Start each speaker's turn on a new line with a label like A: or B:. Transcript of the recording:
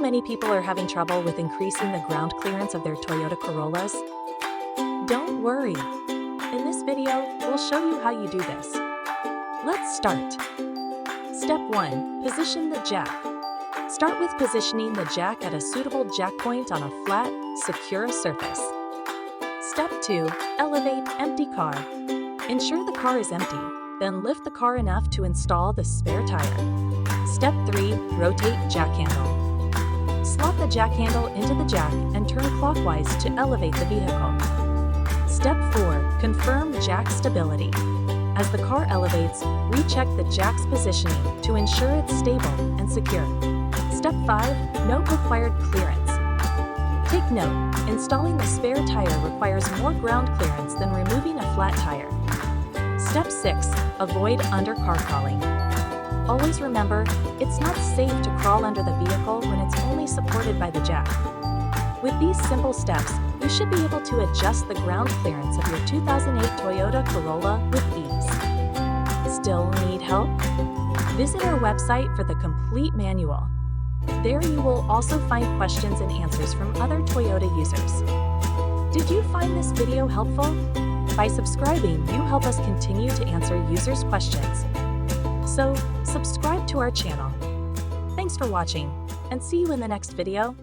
A: many people are having trouble with increasing the ground clearance of their Toyota Corollas? Don't worry. In this video, we'll show you how you do this. Let's start. Step 1. Position the jack. Start with positioning the jack at a suitable jack point on a flat, secure surface. Step 2. Elevate empty car. Ensure the car is empty, then lift the car enough to install the spare tire. Step 3. Rotate jack handle. Slot the jack handle into the jack and turn clockwise to elevate the vehicle. Step 4. Confirm jack stability. As the car elevates, recheck the jack's positioning to ensure it's stable and secure. Step 5. Note required clearance. Take note, installing the spare tire requires more ground clearance than removing a flat tire. Step 6. Avoid under-car crawling. Always remember, it's not safe to crawl under the vehicle when it's only supported by the jack. With these simple steps, you should be able to adjust the ground clearance of your 2008 Toyota Corolla with ease. Still need help? Visit our website for the complete manual. There you will also find questions and answers from other Toyota users. Did you find this video helpful? By subscribing, you help us continue to answer users' questions. So, subscribe to our channel. Thanks for watching, and see you in the next video.